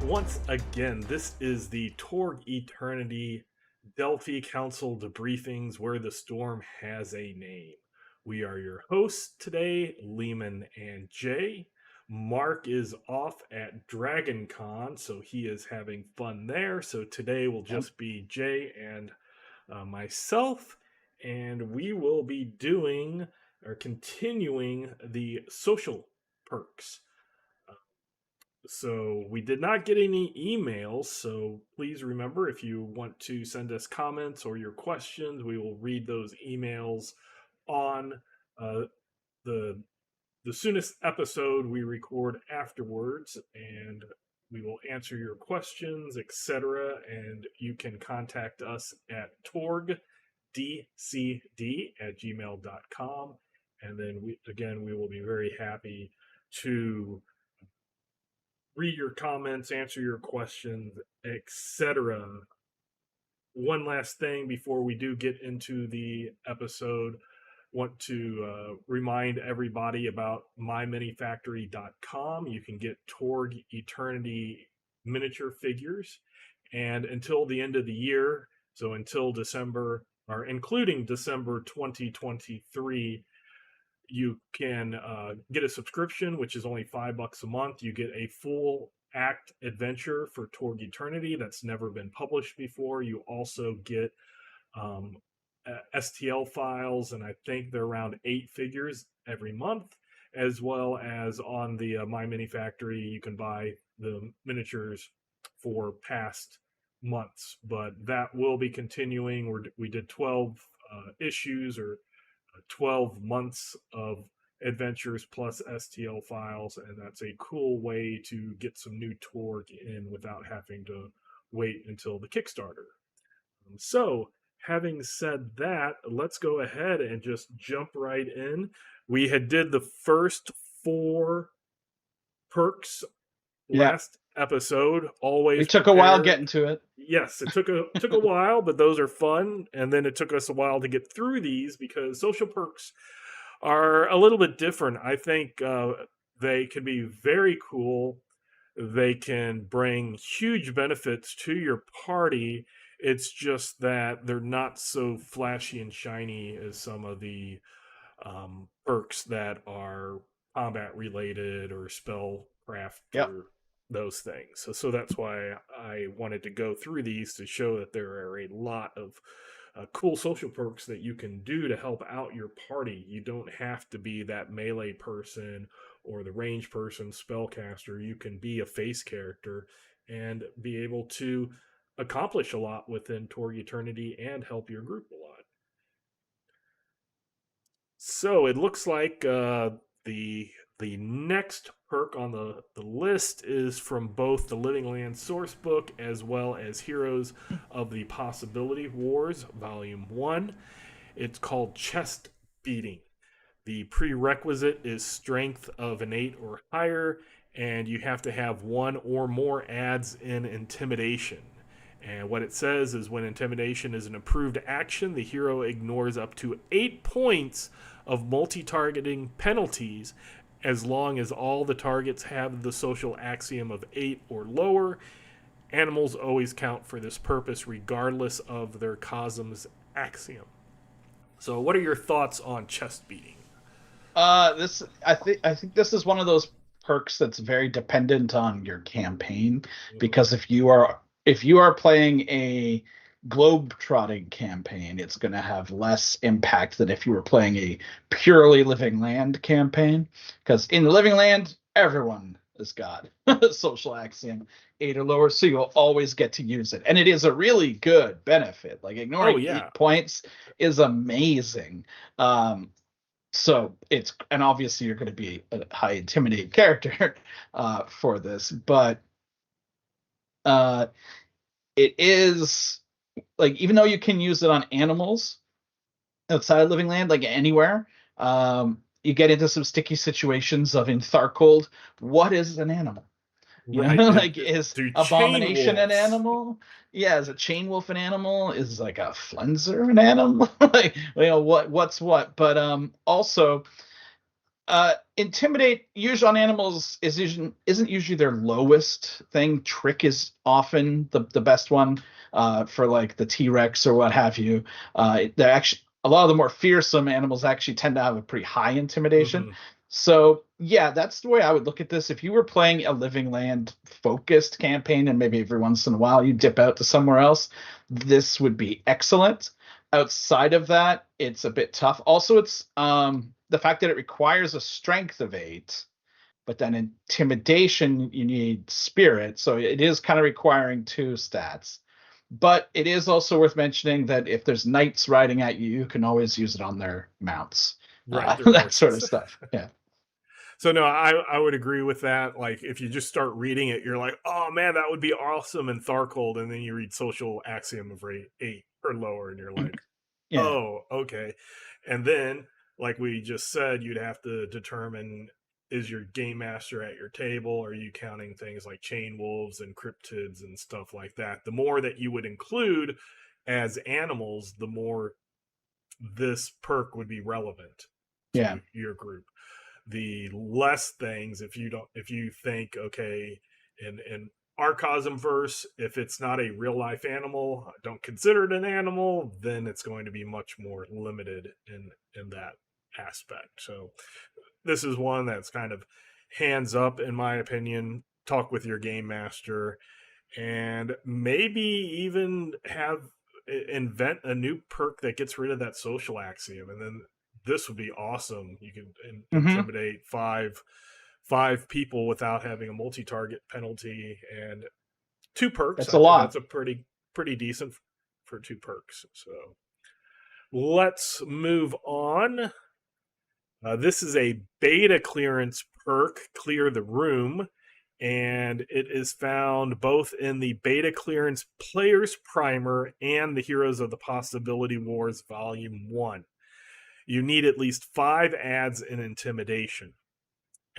once again, this is the Torg Eternity Delphi Council Debriefings where the storm has a name. We are your hosts today, Leamon and Jay. Mark is off at Dragon Con, so he is having fun there. So today will just be Jay and myself, and we will be doing or continuing the social perks. So we did not get any emails. So please remember, if you want to send us comments or your questions, we will read those emails on uh, the the soonest episode we record afterwards, and we will answer your questions, etc. And you can contact us at torgdcd@gmail.com. And then we will be very happy to read your comments, answer your questions, etc. One last thing before we do get into the episode, want to remind everybody about myminifactory.com. You can get Torg Eternity miniature figures, and until the end of the year, so until December, or including December 2023, you can get a subscription, which is only $5 a month. You get a full act adventure for Torg Eternity that's never been published before. You also get STL files, and I think they're around 8 figures every month, as well as on the My Mini Factory, you can buy the miniatures for past months. But that will be continuing. We did 12 issues, or 12 months of adventures plus STL files, and that's a cool way to get some new Torg in without having to wait until the Kickstarter. So, having said that, let's go ahead and just jump right in. We had did the first 4 perks last episode. Always it took a while getting to it. Yes, it took a while, but those are fun. And then it took us a while to get through these because social perks are a little bit different. I think they can be very cool. They can bring huge benefits to your party. It's just that they're not so flashy and shiny as some of the perks that are combat related or spellcraft or those things. So that's why I wanted to go through these, to show that there are a lot of cool social perks that you can do to help out your party. You don't have to be that melee person or the range person, spellcaster. You can be a face character and be able to accomplish a lot within Torg Eternity and help your group a lot. So it looks like the next perk on the list is from both the Living Land sourcebook as well as Heroes of the Possibility Wars, Volume 1. It's called Chest Beating. The prerequisite is strength of an 8 or higher, and you have to have 1 or more adds in Intimidation. And what it says is, when Intimidation is an approved action, the hero ignores up to 8 points of multi-targeting penalties, as long as all the targets have the social axiom of 8 or lower. Animals always count for this purpose, regardless of their cosm's axiom. So, what are your thoughts on chest beating? I think this is one of those perks that's very dependent on your campaign, because if you are playing a globe-trotting campaign, it's going to have less impact than if you were playing a purely Living Land campaign. Because in Living Land, everyone has got social axiom 8 or lower, so you'll always get to use it. And it is a really good benefit. Like, ignoring 8 points is amazing. So and obviously you're going to be a high intimidate character for this, but it is, like, even though you can use it on animals outside of Living Land, like anywhere, you get into some sticky situations of, in Tharkold, what is an animal? Right. Like, is Abomination an animal? Yeah, is a chain wolf an animal? Is like a Flenser an animal? Like, what's what? But also, Intimidate usually on animals isn't usually their lowest thing. Trick is often the best one for like the T-Rex or what have you. They're actually a lot of the more fearsome animals actually tend to have a pretty high intimidation. Mm-hmm. So yeah, that's the way I would look at this. If you were playing a Living Land focused campaign and maybe every once in a while you dip out to somewhere else, this would be excellent. Outside of that, it's a bit tough. Also, it's the fact that it requires a strength of 8, but then intimidation you need spirit, so it is kind of requiring 2 stats. But it is also worth mentioning that if there's knights riding at you, you can always use it on their mounts, Right, their that sort of horses. stuff. Yeah. So no, I would agree with that. Like if you just start reading it, you're like, oh man, that would be awesome in Tharcold, and then you read Social Axiom of Rate 8 or lower, and you're like, Yeah. oh, okay. And then, like we just said, you'd have to determine, is your game master at your table? Are you counting things like chain wolves and cryptids and stuff like that? The more that you would include as animals, the more this perk would be relevant Yeah. to your group. The less things, if you think, okay, in Arcosm verse, if it's not a real life animal, don't consider it an animal, then it's going to be much more limited in that aspect. So this is one that's kind of hands up, in my opinion. Talk with your game master, and maybe even have invent a new perk that gets rid of that social axiom, and then this would be awesome. You can Mm-hmm. intimidate five people without having a multi-target penalty, and 2 perks. That's I a think lot. that's a pretty decent for 2 perks. So let's move on. This is a beta clearance perk, Clear the Room, and it is found both in the beta clearance Player's Primer and the Heroes of the Possibility Wars Volume 1. You need at least 5 ads in Intimidation.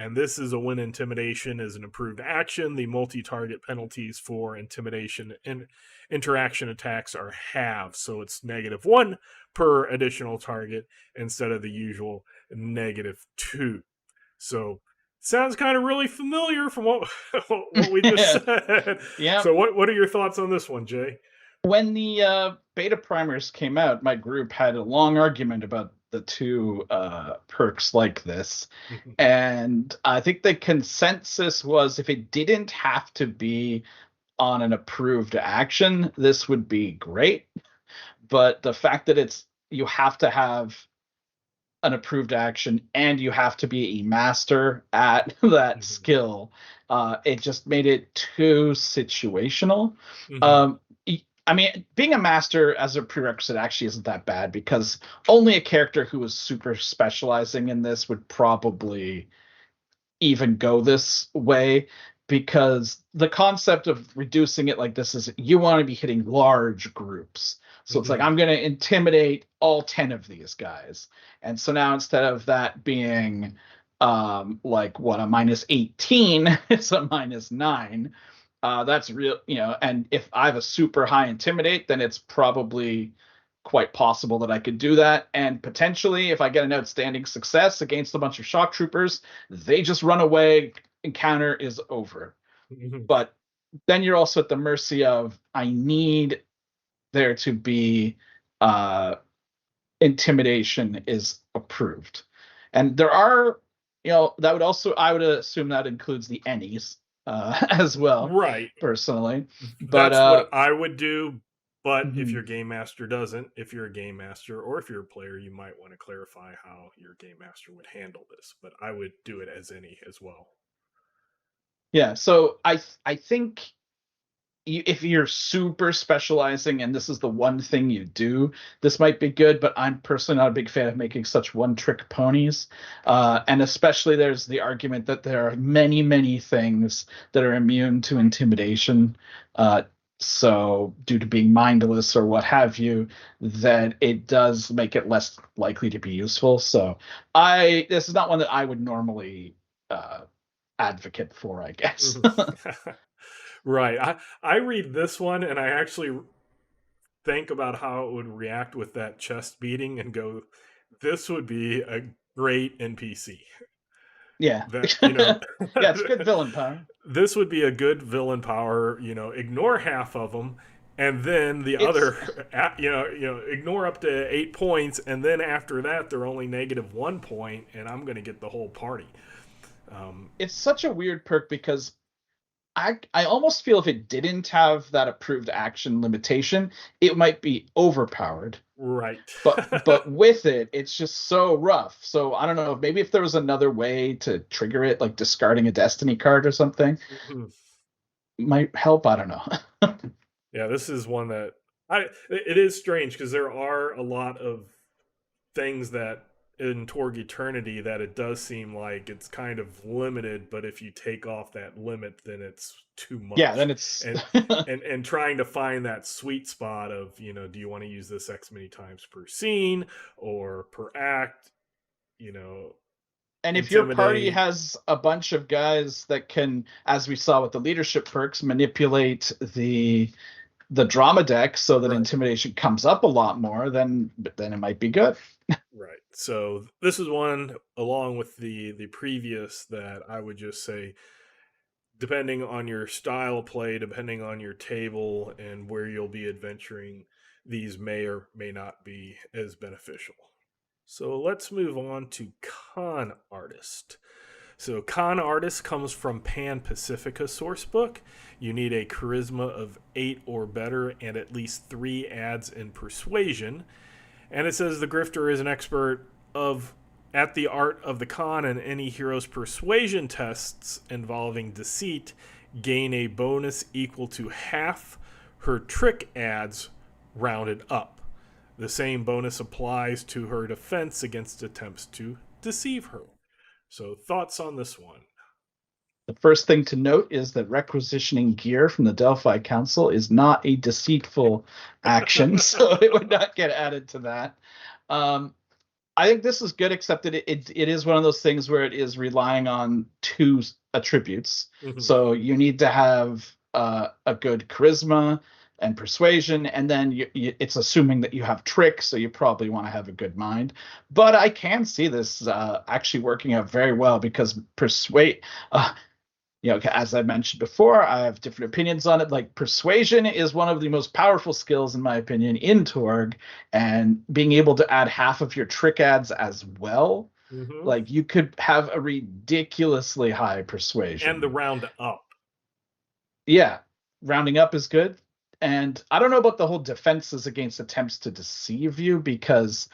And this is a when intimidation is an approved action. The multi-target penalties for intimidation and interaction attacks are halved, so it's -1 per additional target instead of the usual -2. So sounds kind of really familiar from what what we just said. Yeah. So what are your thoughts on this one, Jay? When the beta primers came out, my group had a long argument about the 2 perks like this. And I think the consensus was if it didn't have to be on an approved action, this would be great. But the fact that you have to have an approved action and you have to be a master at that skill, it just made it too situational. Um, I mean, being a master as a prerequisite actually isn't that bad because only a character who is super specializing in this would probably even go this way, because the concept of reducing it like this is you want to be hitting large groups. So it's like, I'm going to intimidate all 10 of these guys. And so now instead of that being like what a -18, it's a -9. That's real, and if I have a super high intimidate, then it's probably quite possible that I could do that. And potentially, if I get an outstanding success against a bunch of shock troopers, they just run away, encounter is over. But then you're also at the mercy of, I need there to be intimidation is approved. And there are, that would also, I would assume that includes the any's as well, Right. personally. But That's what I would do. But if mhm. your game master doesn't, if you're a game master or if you're a player, you might want to clarify how your game master would handle this. But I would do it as any as well. Yeah, so I think if you're super specializing and this is the one thing you do, this might be good. But I'm personally not a big fan of making such one-trick ponies. And especially there's the argument that there are many, many things that are immune to intimidation. So due to being mindless or what have you, that it does make it less likely to be useful. So this is not one that I would normally advocate for, I guess. Right. I read this one and I actually think about how it would react with that chest beating and go, this would be a great NPC. Yeah. That, Yeah, it's good villain power. this would be a good villain power. Ignore half of them, and then the It's other, ignore up to 8 points, and then after that they're only -1 point, and I'm going to get the whole party. it's such a weird perk because I almost feel if it didn't have that approved action limitation, it might be overpowered. Right. But with it, it's just so rough. So I don't know, maybe if there was another way to trigger it, like discarding a destiny card or something, might help. I don't know. Yeah, this is one that it is strange because there are a lot of things that in Torg Eternity that it does seem like it's kind of limited, but if you take off that limit, then it's too Yeah, much. then it's And trying to find that sweet spot of, do you want to use this X many times per scene or per act, you know, and if your party intimidate. has a bunch of guys that can, as we saw with the leadership perks, manipulate the drama deck so that Right. intimidation comes up a lot more, then it might be good. Right. So this is one along with the previous that I would just say, depending on your style of play, depending on your table and where you'll be adventuring, these may or may not be as beneficial. So let's move on to Con Artist. So Con Artist comes from Pan Pacifica sourcebook. You need a charisma of 8 or better and at least 3 adds in persuasion. And it says the grifter is an expert of at the art of the con, and any hero's persuasion tests involving deceit gain a bonus equal to half her trick adds rounded up. The same bonus applies to her defense against attempts to deceive her. So, thoughts on this one? The first thing to note is that requisitioning gear from the Delphi Council is not a deceitful action, so it would not get added to that. I think this is good, except that it is one of those things where it is relying on 2 attributes. Mm-hmm. So you need to have a good charisma and persuasion, and then it's assuming that you have trick, so you probably want to have a good mind. But I can see this actually working out very well because persuade. As I mentioned before, I have different opinions on it. Like persuasion is one of the most powerful skills, in my opinion, in Torg, and being able to add half of your trick adds as well. Mm-hmm. Like you could have a ridiculously high persuasion. And the round up. Yeah, rounding up is good. And I don't know about the whole defenses against attempts to deceive you because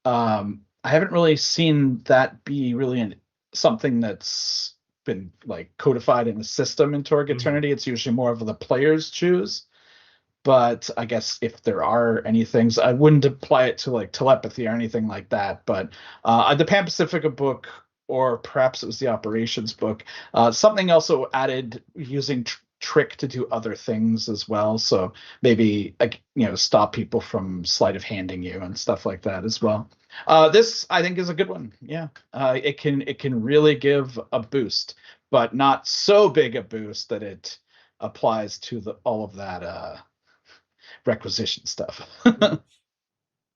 I haven't really seen that be really something that's been like codified in the system in Torg Eternity. It's usually more of the players choose. But I guess if there are any things, I wouldn't apply it to like telepathy or anything like that. But the Pan Pacifica book, or perhaps it was the operations book, something also added using trick to do other things as well. So maybe stop people from sleight of handing you and stuff like that as well. This I think is a good one. Yeah, it can really give a boost, but not so big a boost that it applies to all of that requisition stuff.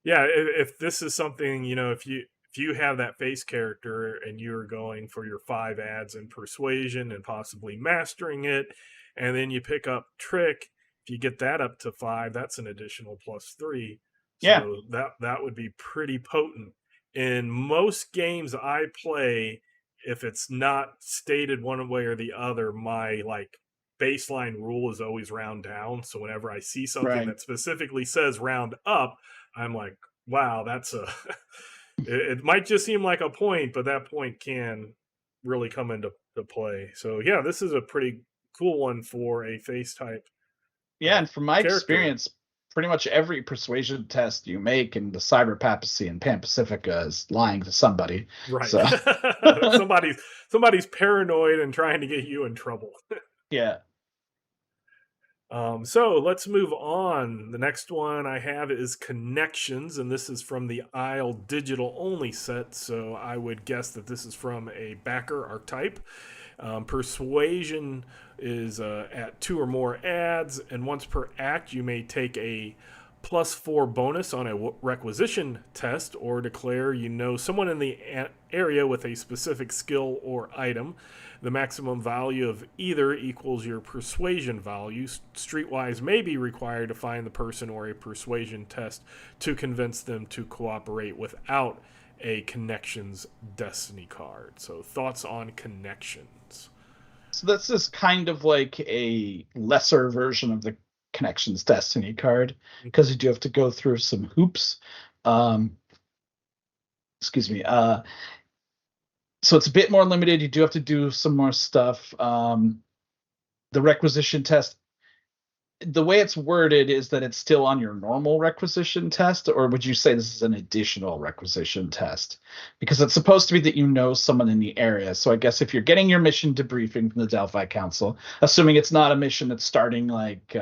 Yeah, if this is something, if you have that face character and you're going for your 5 adds in persuasion and possibly mastering it, and then you pick up trick, if you get that up to 5, that's an additional +3. Yeah. So that would be pretty potent. In most games I play, if it's not stated one way or the other, my baseline rule is always round down. So whenever I see something that specifically says round up, I'm like, wow, that's it might just seem like a point, but that point can really come into play. So yeah, this is a pretty cool one for a face type. Yeah, and from my character. experience, pretty much every persuasion test you make in the Cyber Papacy and Pan Pacifica is lying to somebody. Right. So. somebody's paranoid and trying to get you in trouble. Yeah. So let's move on. The next one I have is Connections, and this is from the Isle digital only set. So I would guess that this is from a backer archetype. Persuasion is at 2 or more adds, and once per act, you may take a +4 bonus on a requisition test, or declare you know someone in the area with a specific skill or item. The maximum value of either equals your persuasion value. Streetwise may be required to find the person or a persuasion test to convince them to cooperate without a connections destiny card. So thoughts on connections? So this is kind of like a lesser version of the Connections Destiny card, because you do have to go through some hoops. Excuse me. So it's a bit more limited. You do have to do some more stuff. The requisition test, the way it's worded is that it's still on your normal requisition test, or would you say this is an additional requisition test? Because it's supposed to be that you know someone in the area. So I guess if you're getting your mission debriefing from the Delphi Council, assuming it's not a mission that's starting like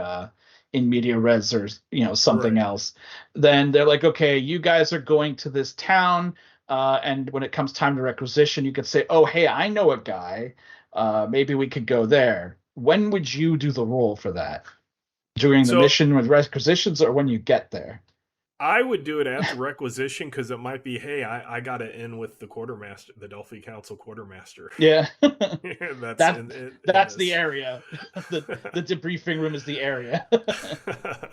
in media res or something else, then they're like, okay, you guys are going to this town, and when it comes time to requisition, you could say, oh, hey, I know a guy. Maybe we could go there. When would you do the roll for that? During the mission with requisitions, or when you get there? I would do it at the requisition, because it might be, hey, I got to in with the quartermaster, the Delphi Council quartermaster. Yeah, that's the area. the debriefing room is the area.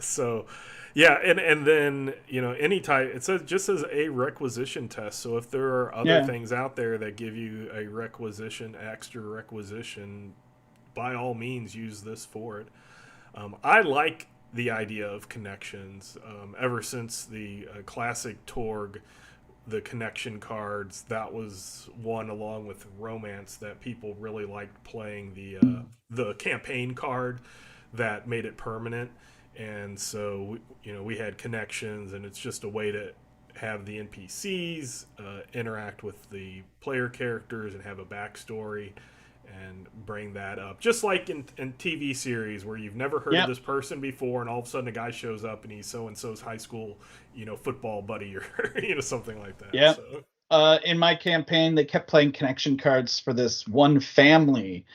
So, yeah, and then any type, it says just as a requisition test. So if there are other things out there that give you a extra requisition, by all means use this for it. I like the idea of connections. Ever since the classic Torg, the connection cards, that was one, along with romance, that people really liked playing. The campaign card that made it permanent, and so we had connections, and it's just a way to have the NPCs interact with the player characters and have a backstory and bring that up, just like in TV series where you've never heard of this person before, and all of a sudden a guy shows up and he's so and so's high school football buddy, or something like that. Yeah. So. In my campaign, they kept playing connection cards for this one family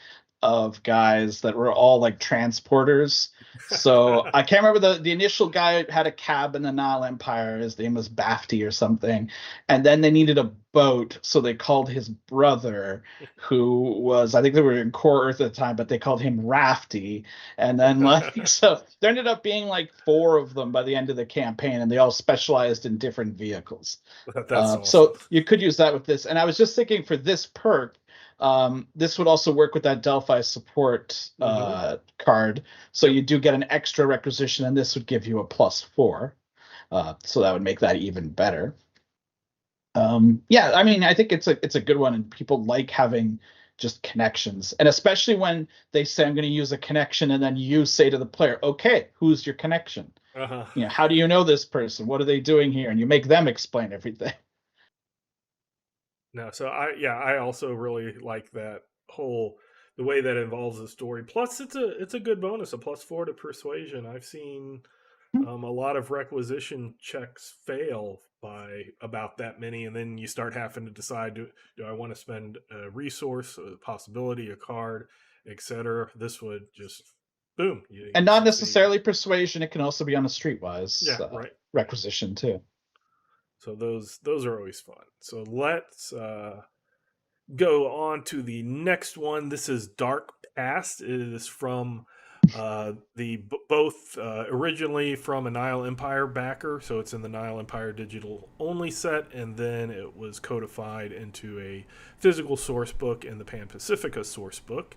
of guys that were all like transporters. So I can't remember the initial guy had a cab in the Nile Empire. His name was Bafty or something. And then they needed a boat. So they called his brother, who was, I think they were in Core Earth at the time, but they called him Rafty. And then so there ended up being like 4 of them by the end of the campaign, and they all specialized in different vehicles. That's awesome. So you could use that with this. And I was just thinking, for this perk, this would also work with that Delphi support card. So you do get an extra requisition, and this would give you a +4. So that would make that even better. I mean, I think it's a good one, and people like having just connections, and especially when they say, I'm going to use a connection, and then you say to the player, okay, who's your connection? How do you know this person? What are they doing here? And you make them explain everything. No, so I also really like that the way that involves the story. Plus, it's a good bonus, a +4 to persuasion. I've seen a lot of requisition checks fail by about that many, and then you start having to decide: do I want to spend a resource, a possibility, a card, etc. This would just boom, and not necessarily persuasion. It can also be on a streetwise requisition too. So those are always fun. So let's go on to the next one. This is Dark Past. It is from both originally from a Nile Empire backer, so it's in the Nile Empire digital only set, and then it was codified into a physical source book in the Pan Pacifica source book,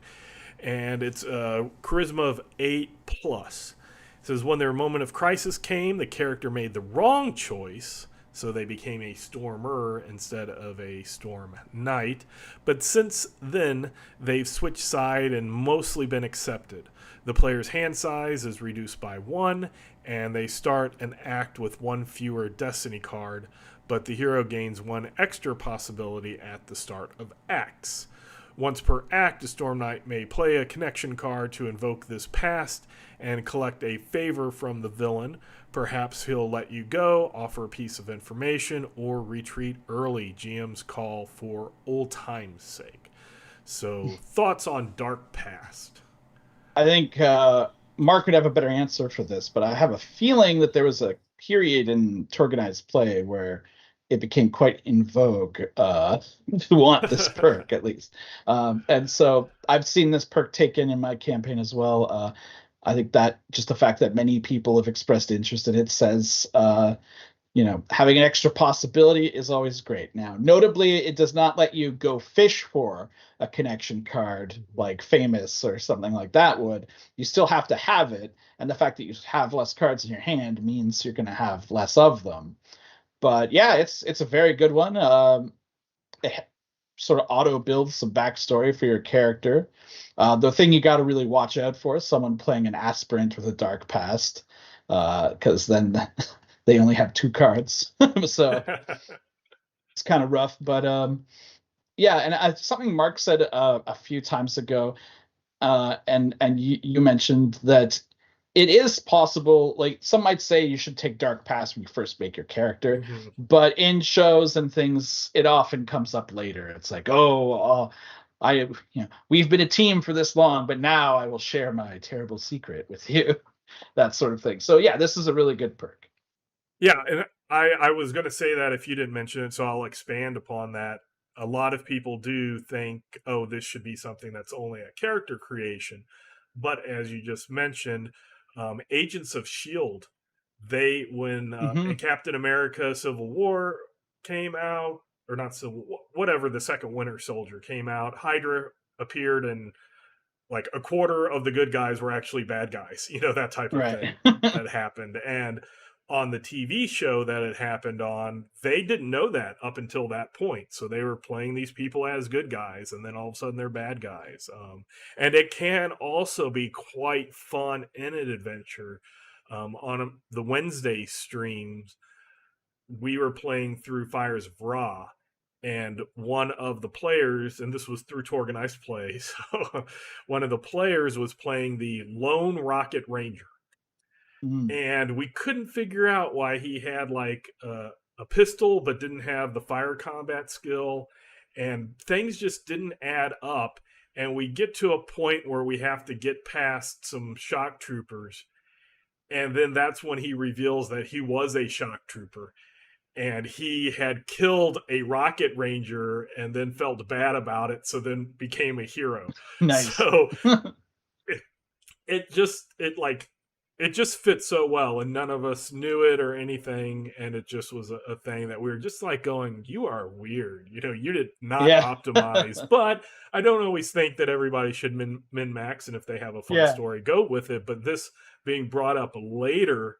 and it's a charisma of 8+. It says when their moment of crisis came, the character made the wrong choice. So they became a Stormer instead of a Storm Knight. But since then, they've switched side and mostly been accepted. The player's hand size is reduced by 1, and they start an act with 1 fewer Destiny card, but the hero gains 1 extra possibility at the start of acts. Once per act, a Storm Knight may play a connection card to invoke this past and collect a favor from the villain. Perhaps he'll let you go, offer a piece of information, or retreat early. GM's call for old time's sake. So, thoughts on Dark Past? I think Mark would have a better answer for this, but I have a feeling that there was a period in organized play where it became quite in vogue to want this perk at least. And so I've seen this perk taken in my campaign as well. I think that just the fact that many people have expressed interest in it says, having an extra possibility is always great. Now, notably, it does not let you go fish for a connection card like Famous or something like that would. You still have to have it, and the fact that you have less cards in your hand means you're going to have less of them. But yeah, it's a very good one. It sort of auto builds some backstory for your character. The thing you got to really watch out for is someone playing an aspirant with a dark past, because then they only have 2 cards, so it's kind of rough. But yeah, and something Mark said a few times ago, and you mentioned that it is possible. Like some might say, you should take dark past when you first make your character, but in shows and things, it often comes up later. It's like, we've been a team for this long, but now I will share my terrible secret with you, that sort of thing. So yeah, this is a really good perk. Yeah, and I was going to say that if you didn't mention it, so I'll expand upon that. A lot of people do think, oh, this should be something that's only a character creation. But as you just mentioned, Agents of S.H.I.E.L.D., when in Captain America Civil War came out, or not Civil, whatever, the second Winter Soldier came out, Hydra appeared, and like a quarter of the good guys were actually bad guys, that type of thing that happened. And on the TV show that it happened on, they didn't know that up until that point. So they were playing these people as good guys, and then all of a sudden they're bad guys. And it can also be quite fun and an adventure. On the Wednesday streams, we were playing through Fires of Ra, and one of the players, and this was through Torg and Ice Play, so one of the players was playing the Lone Rocket Ranger. And we couldn't figure out why he had like a pistol but didn't have the fire combat skill, and things just didn't add up. And we get to a point where we have to get past some shock troopers, and then that's when he reveals that he was a shock trooper, and he had killed a rocket ranger and then felt bad about it, so then became a hero. Nice. So it just fits so well, and none of us knew it or anything, and it just was a thing that we were just like going, you are weird, you did not optimize. But I don't always think that everybody should min-max, and if they have a fun story, go with it. But this being brought up later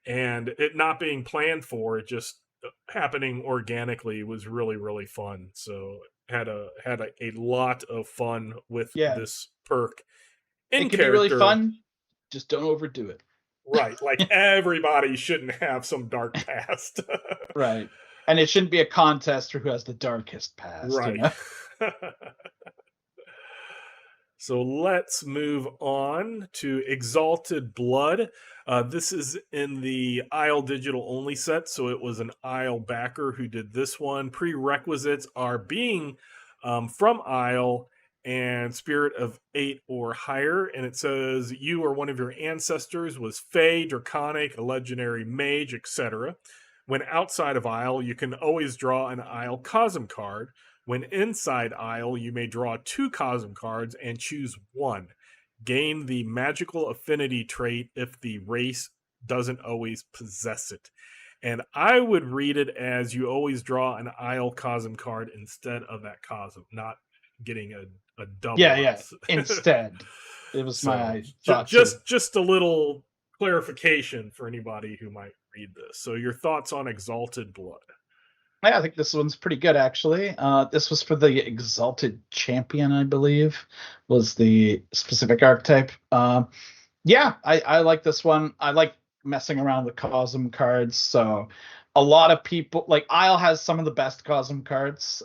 and it not being planned for, it just happening organically, was really, really fun. So had a lot of fun with this perk. It can be really fun, just don't overdo it. Right, like everybody shouldn't have some dark past. Right, and it shouldn't be a contest for who has the darkest past. Right. So let's move on to Exalted Blood. This is in the Isle Digital Only set, so it was an Isle backer who did this one. Prerequisites are being from Isle and Spirit of 8 or higher, and it says you or one of your ancestors was Fey, Draconic, a legendary mage, etc. When outside of Isle, you can always draw an Isle Cosm card. When inside Isle, you may draw 2 Cosm cards and choose one. Gain the magical affinity trait if the race doesn't always possess it. And I would read it as you always draw an Isle Cosm card instead of that Cosm, not getting a double. Yeah. Instead. It was my thought. Just a little clarification for anybody who might read this. So your thoughts on Exalted Blood? Yeah, I think this one's pretty good, actually. This was for the Exalted Champion, I believe, was the specific archetype. Yeah, I like this one. I like messing around with Cosm cards. So a lot of people, like Isle has some of the best Cosm cards.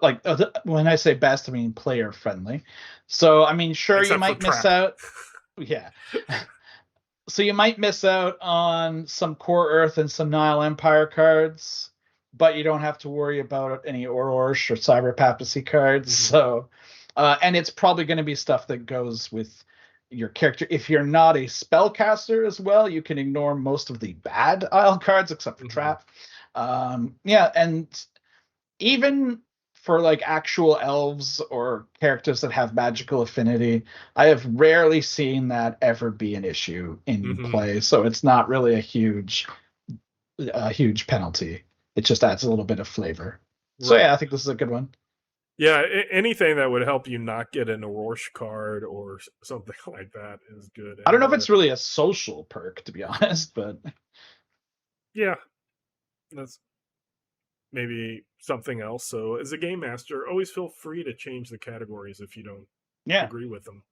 Like when I say best, I mean player friendly. So, I mean, sure, except you might miss out. Yeah. So you might miss out on some Core Earth and some Nile Empire cards, but you don't have to worry about any Ororsh or Cyber Papacy cards. So, and it's probably going to be stuff that goes with your character. If you're not a spellcaster as well, you can ignore most of the bad Isle cards except for trap. Yeah, and even for like actual elves or characters that have magical affinity, I have rarely seen that ever be an issue in play. So it's not really a huge penalty. It just adds a little bit of flavor. So yeah, I think this is a good one. Yeah, anything that would help you not get an Orosh card or something like that is good. I don't know if it's really a social perk, to be honest, but yeah, that's maybe something else. So as a game master, always feel free to change the categories if you don't agree with them.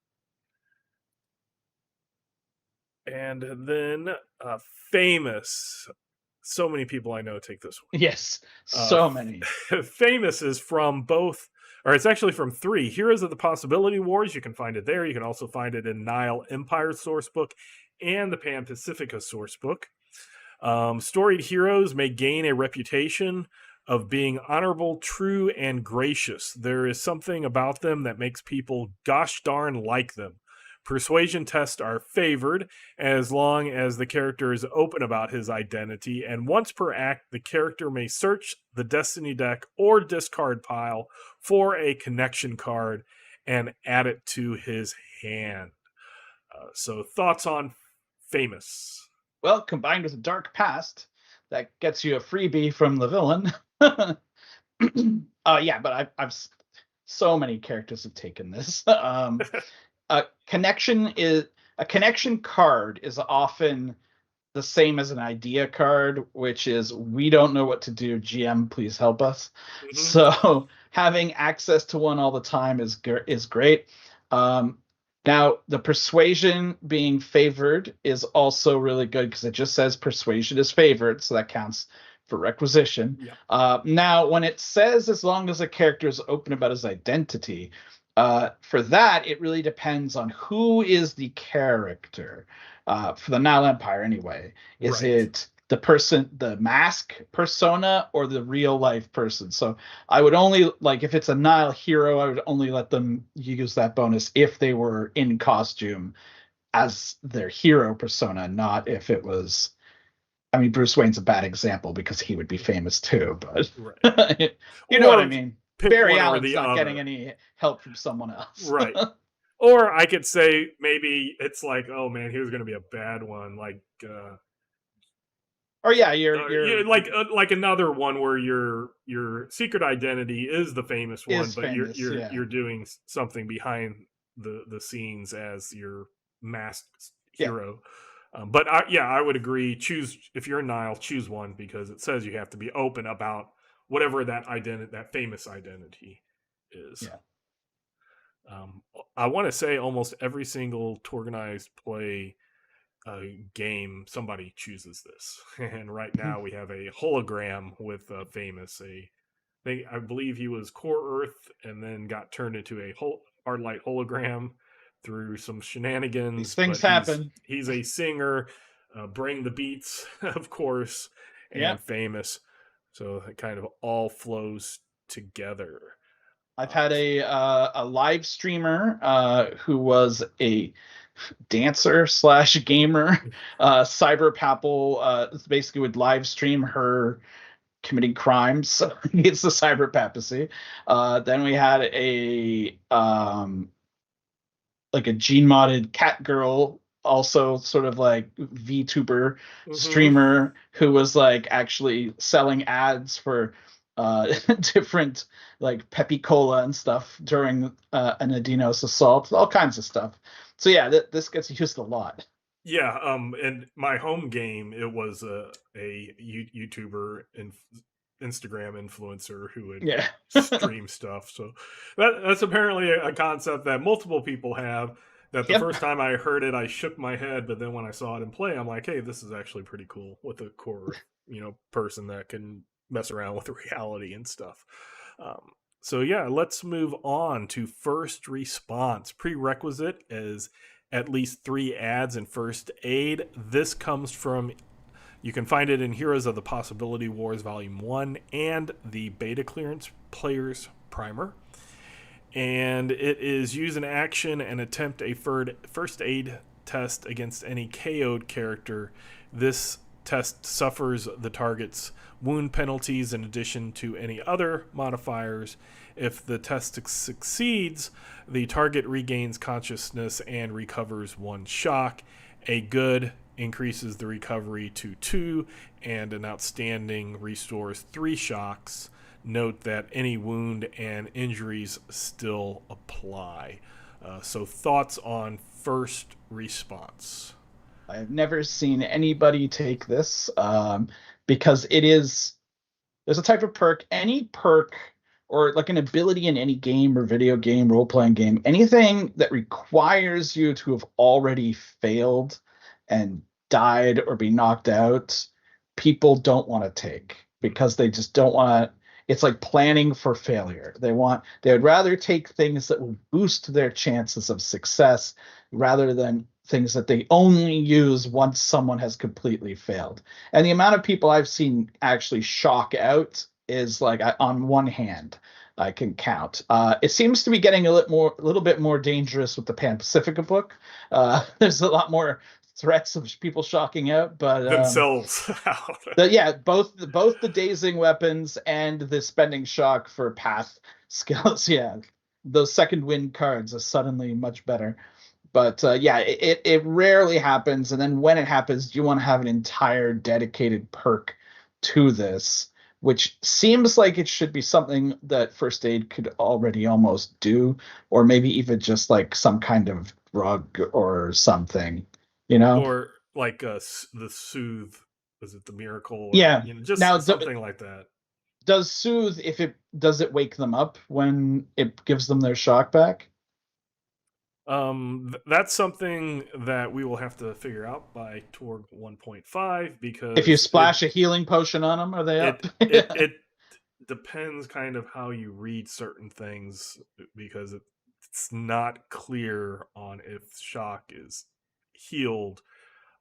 And then Famous. So many people I know take this one. Yes, so many. Famous is from both, or it's actually from 3. Heroes of the Possibility Wars. You can find it there. You can also find it in Nile Empire Sourcebook and the Pan Pacifica Sourcebook. Storied heroes may gain a reputation of being honorable, true, and gracious. There is something about them that makes people gosh darn like them. Persuasion tests are favored as long as the character is open about his identity, and once per act, the character may search the Destiny deck or discard pile for a connection card and add it to his hand. So thoughts on Famous? Well, combined with a dark past, that gets you a freebie from the villain. Yeah, but I've so many characters have taken this. A connection card is often the same as an idea card, which is we don't know what to do. GM, please help us. So having access to one all the time is great. Now, the persuasion being favored is also really good because it just says persuasion is favored, so that counts for requisition. Now, when it says as long as a character is open about his identity, for that, it really depends on who is the character. For the Nile Empire, anyway. Is it the person, the mask persona, or the real life person? So I would only, like, if it's a Nile hero, I would only let them use that bonus if they were in costume as their hero persona, not if it was. I mean, Bruce Wayne's a bad example because he would be famous too, but you know what I mean. Barry Allen's not getting any help from someone else. Right. Or I could say maybe it's like, oh man, he was going to be a bad one, like. Or yeah, you're like another one where your secret identity is the famous one, but you're doing something behind the scenes as your masked hero. But I would agree. Choose, if you're a Nile, choose one because it says you have to be open about whatever that famous identity is. I want to say almost every single Torganized play game, somebody chooses this. And right now we have a hologram with Famous. I believe he was Core Earth and then got turned into a Hardlight hologram through some shenanigans. These things happen. He's a singer, Bring the Beats, of course, and Famous. So it kind of all flows together. I've had a live streamer who was a dancer / gamer, Cyber Papple, basically would live stream her committing crimes against the cyber papacy. Then we had a gene modded cat girl, also sort of like VTuber streamer, who was like actually selling ads for different like Peppy Cola and stuff during an Adinos assault, all kinds of stuff. So yeah, this gets used a lot. Yeah, and my home game, it was a YouTuber and Instagram influencer who would stream stuff. So that's apparently a concept that multiple people have. That the first time I heard it, I shook my head, but then when I saw it in play, I'm like, hey, this is actually pretty cool with a core, person that can mess around with reality and stuff. So yeah, let's move on to first response. Prerequisite is at least 3 ads in first aid. This comes from, you can find it in Heroes of the Possibility Wars Volume 1 and the Beta Clearance Players Primer. and it is use an action and attempt a first aid test against any KO'd character. This test suffers the target's wound penalties in addition to any other modifiers. If the test succeeds, the target regains consciousness and recovers 1 shock. A good increases the recovery to 2, and an outstanding restores 3 shocks. Note that any wound and injuries still apply. So thoughts on first response? I've never seen anybody take this because there's a type of perk, any perk or like an ability in any game or video game, role-playing game, anything that requires you to have already failed and died or be knocked out, people don't want to take because they just don't want to. It's like planning for failure. They would rather take things that will boost their chances of success rather than things that they only use once someone has completely failed. And the amount of people I've seen actually shock out is like on one hand I can count. It seems to be getting a little bit more dangerous with the Pan Pacifica book. There's a lot more threats of people shocking out, but themselves out. Both the dazing weapons and the spending shock for path skills. Yeah, those second wind cards are suddenly much better. But it rarely happens, and then when it happens, you want to have an entire dedicated perk to this, which seems like it should be something that first aid could already almost do, or maybe even just like some kind of drug or something, or like the soothe. Was it the miracle? Yeah, just now, something like that. Does soothe, does it wake them up when it gives them their shock back? That's something that we will have to figure out by Torg 1.5, because if you splash a healing potion on them, are they up? It depends kind of how you read certain things, because it's not clear on if shock is healed,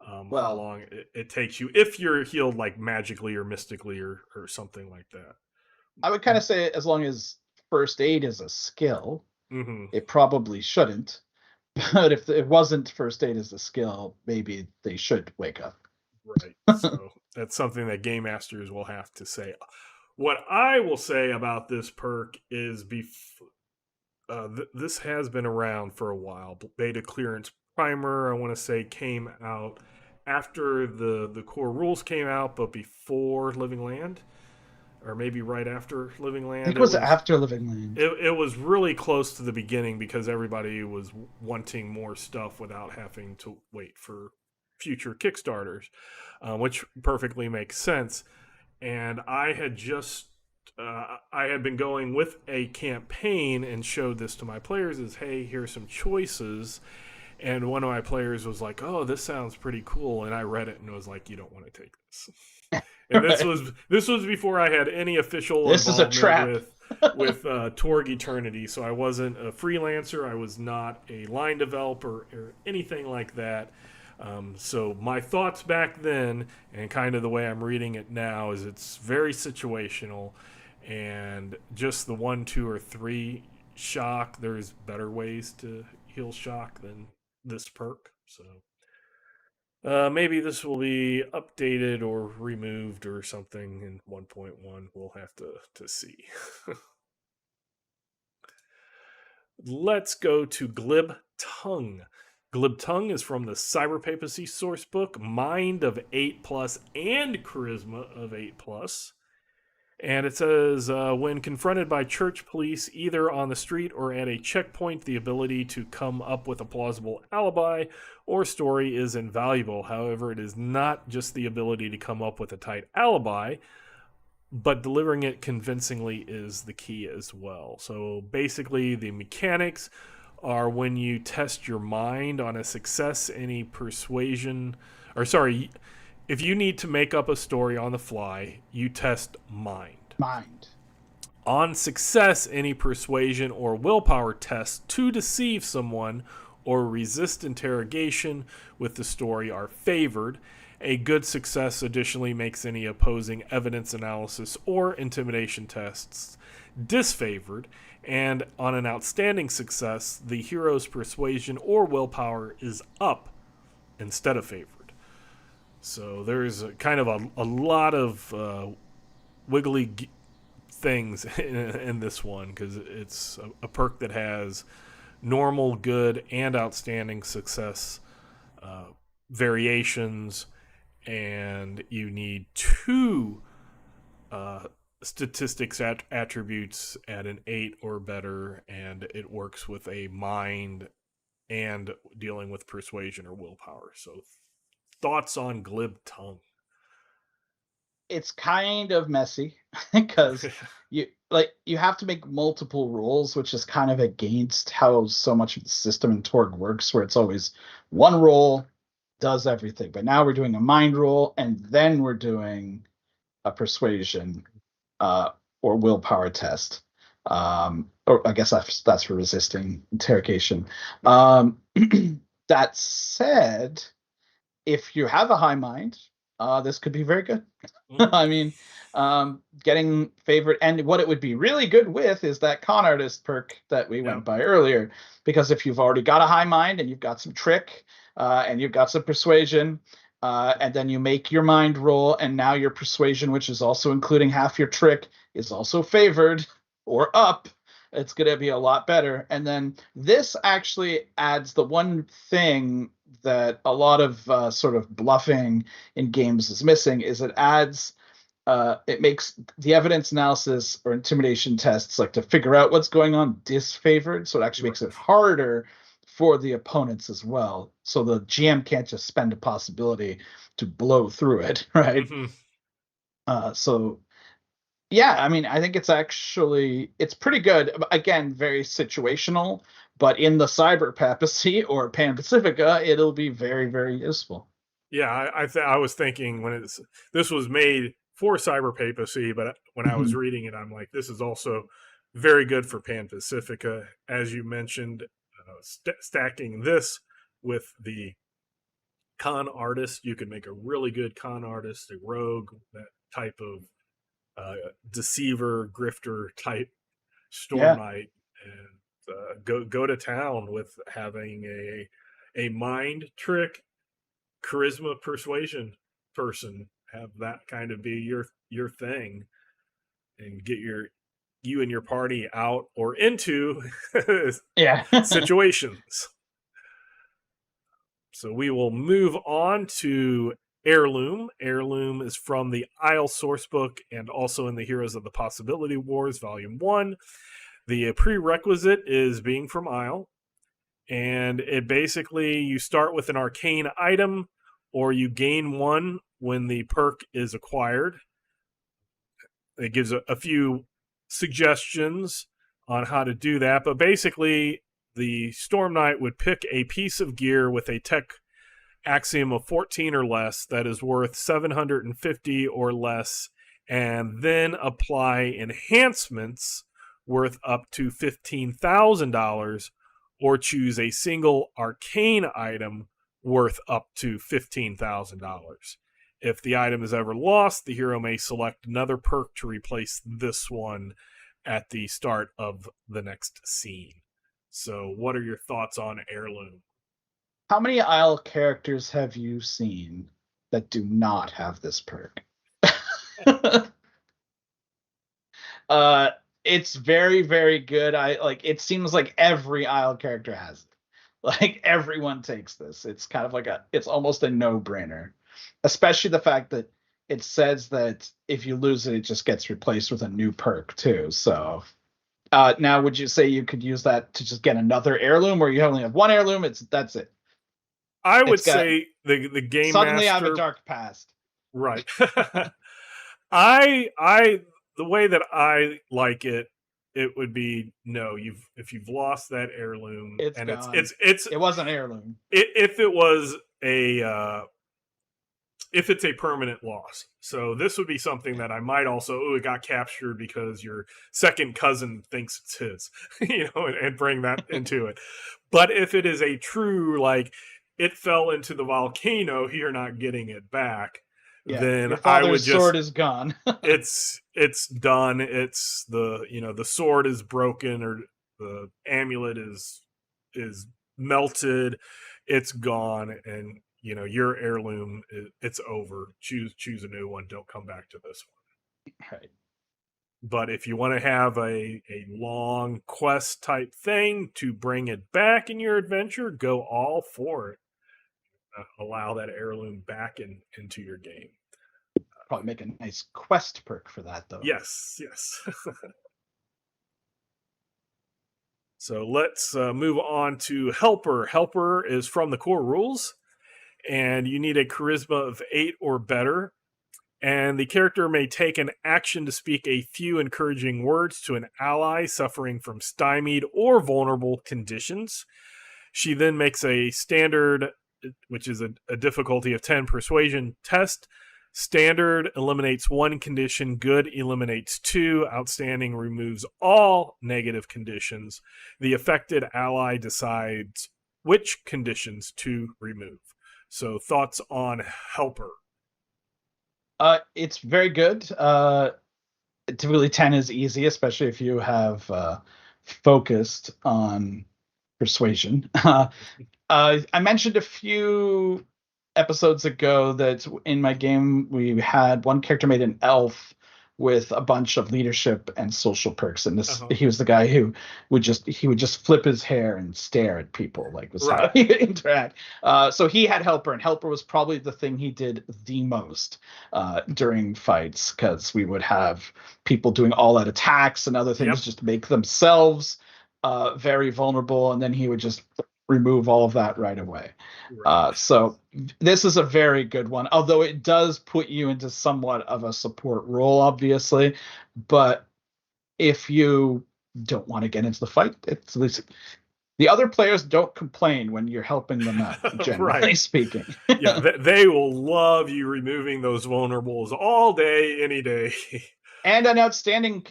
how long it takes you, if you're healed like magically or mystically or something like that. I would kind of say as long as first aid is a skill, it probably shouldn't. But if it wasn't first aid as a skill, maybe they should wake up. Right. So that's something that game masters will have to say. What I will say about this perk is this has been around for a while. Beta clearance primer, I want to say, came out after the core rules came out, but before Living Land. Or maybe right after Living Land. I think it was after Living Land. It was really close to the beginning because everybody was wanting more stuff without having to wait for future Kickstarters, which perfectly makes sense. And I had been going with a campaign and showed this to my players as, hey, here's some choices. And one of my players was like, oh, this sounds pretty cool. And I read it and was like, you don't want to take this. And this was before I had any official this is a trap with Torg Eternity. So I wasn't a freelancer. I was not a line developer or anything like that. So my thoughts back then, and kind of the way I'm reading it now, is it's very situational, and just the 1, 2, or 3 shock. There's better ways to heal shock than this perk. So maybe this will be updated or removed or something in 1.1. We'll have to see. Let's go to Glib Tongue. Glib Tongue is from the Cyber Papacy sourcebook, Mind of 8+ and Charisma of 8+. And it says, when confronted by church police, either on the street or at a checkpoint, the ability to come up with a plausible alibi or story is invaluable. However, it is not just the ability to come up with a tight alibi, but delivering it convincingly is the key as well. So basically, the mechanics are when you test your mind on a success, any persuasion, if you need to make up a story on the fly, you test mind. On success, any persuasion or willpower test to deceive someone or resist interrogation with the story are favored. A good success additionally makes any opposing evidence analysis or intimidation tests disfavored, and on an outstanding success, the hero's persuasion or willpower is up instead of favored. So there's kind of a lot of wiggly things in this one because it's a perk that has normal, good, and outstanding success variations, and you need two statistics attributes at an 8 or better, and it works with a mind and dealing with persuasion or willpower. So, thoughts on glib tongue? It's kind of messy because you have to make multiple rolls, which is kind of against how so much of the system in Torg works, where it's always one roll does everything. But now we're doing a mind roll, and then we're doing a persuasion or willpower test. Or I guess that's for resisting interrogation. That said, if you have a high mind, this could be very good. I mean, getting favorite, and what it would be really good with is that con artist perk that we went by earlier, because if you've already got a high mind and you've got some trick and you've got some persuasion, and then you make your mind roll, and now your persuasion, which is also including half your trick, is also favored or up, it's going to be a lot better. And then this actually adds the one thing that a lot of sort of bluffing in games is missing, is it adds it makes the evidence analysis or intimidation tests, like to figure out what's going on, disfavored. So it actually makes it harder for the opponents as well. So the GM can't just spend a possibility to blow through it, right? So yeah, I mean, I think it's pretty good. Again, very situational, but in the cyber papacy or Pan Pacifica, it'll be very, very useful. Yeah, I was thinking when this was made for cyber papacy, but when I was reading it, I'm like, this is also very good for Pan Pacifica, as you mentioned. Stacking this with the con artist, you can make a really good con artist, a rogue, that type of deceiver, grifter type Storm Knight, and go to town with having a mind trick, charisma, persuasion person. Have that kind of be your thing, and get you and your party out or into situations. So we will move on to Heirloom. Heirloom is from the Isle Sourcebook and also in the Heroes of the Possibility Wars, Volume 1. The prerequisite is being from Isle, and it basically, you start with an arcane item, or you gain one when the perk is acquired. It gives a few suggestions on how to do that, but basically the Storm Knight would pick a piece of gear with a tech axiom of 14 or less that is worth 750 or less, and then apply enhancements worth up to $15,000, or choose a single arcane item worth up to $15,000. If the item is ever lost, the hero may select another perk to replace this one at the start of the next scene. So what are your thoughts on Heirloom? How many Isle characters have you seen that do not have this perk? It's very, very good. It seems like every Isle character has it. Like everyone takes this. It's kind of it's almost a no-brainer. Especially the fact that it says that if you lose it, it just gets replaced with a new perk too. So now, would you say you could use that to just get another heirloom, or you only have one heirloom? That's it. I would say the game suddenly master, I have a dark past. Right. The way that I like it, it would be if you've lost that heirloom, it's and gone. it wasn't heirloom. If it was if it's a permanent loss. So this would be something that I might also, it got captured because your second cousin thinks it's his, and bring that into it. But if it is a true, it fell into the volcano, you're not getting it back, Yeah, then your I would father's just sword is gone. it's done. It's the sword is broken, or the amulet is melted. It's gone, and your heirloom, it's over. Choose a new one. Don't come back to this one. Right. But if you want to have a long quest type thing to bring it back in your adventure, go all for it. Allow that heirloom back into your game. Probably make a nice quest perk for that, though. Yes. So let's move on to Helper. Helper is from the core rules, and you need a charisma of 8 or better. And the character may take an action to speak a few encouraging words to an ally suffering from stymied or vulnerable conditions. She then makes a standard, which is a difficulty of 10 persuasion test. Standard eliminates 1 condition, good eliminates 2, outstanding removes all negative conditions. The affected ally decides which conditions to remove. So, thoughts on Helper? It's very good. Typically 10 is easy, especially if you have focused on persuasion. I mentioned a few episodes ago that in my game we had one character made an elf with a bunch of leadership and social perks, and he was the guy who would just flip his hair and stare at people, like was how he would interact. So he had Helper, and Helper was probably the thing he did the most during fights, because we would have people doing all out attacks and other things just to make themselves very vulnerable, and then he would just remove all of that right away. So this is a very good one, although it does put you into somewhat of a support role, obviously. But if you don't want to get into the fight, it's at least the other players don't complain when you're helping them out, generally speaking. Yeah, they will love you removing those vulnerables all day, any day. And an outstanding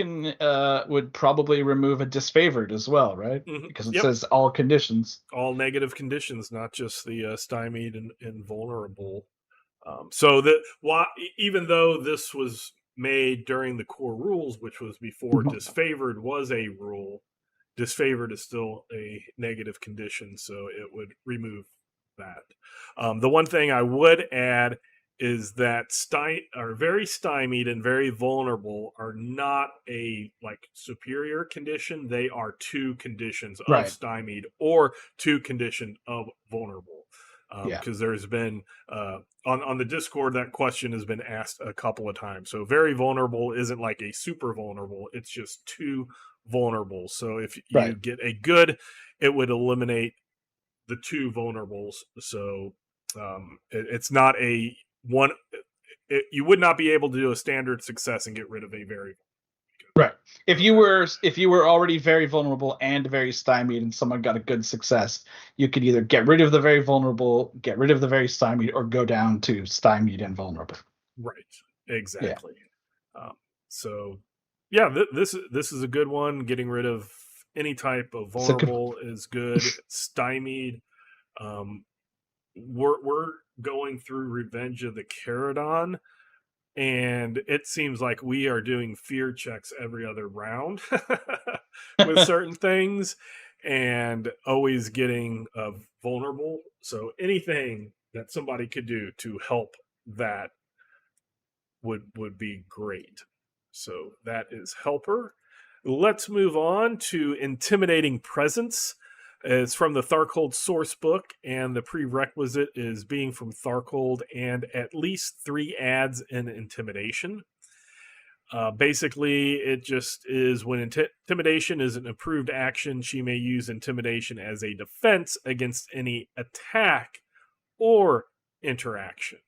would probably remove a disfavored as well, right? Because it says all conditions. All negative conditions, not just the stymied and vulnerable. So that even though this was made during the core rules, which was before disfavored was a rule, disfavored is still a negative condition, so it would remove that. The one thing I would add is that very stymied and very vulnerable are not a superior condition. They are 2 conditions of stymied or 2 conditions of vulnerable. Because there's been on the Discord, that question has been asked a couple of times. So very vulnerable isn't like a super vulnerable; it's just 2 vulnerable. So if you get a good, it would eliminate the 2 vulnerables. So it's not a one. You would not be able to do a standard success and get rid of a very If you were already very vulnerable and very stymied, and someone got a good success, you could either get rid of the very vulnerable, get rid of the very stymied, or go down to stymied and vulnerable. Right. Exactly. So, yeah, this is a good one. Getting rid of any type of vulnerable is good. Stymied. We're going through Revenge of the Caradon, and it seems like we are doing fear checks every other round with certain things, and always getting vulnerable. So anything that somebody could do to help that would be great. So that is Helper. Let's move on to Intimidating Presence. It's from the Tharcold source book, and the prerequisite is being from Tharcold and at least 3 adds in Intimidation. Basically, it just is when Intimidation is an approved action, she may use Intimidation as a defense against any attack or interaction.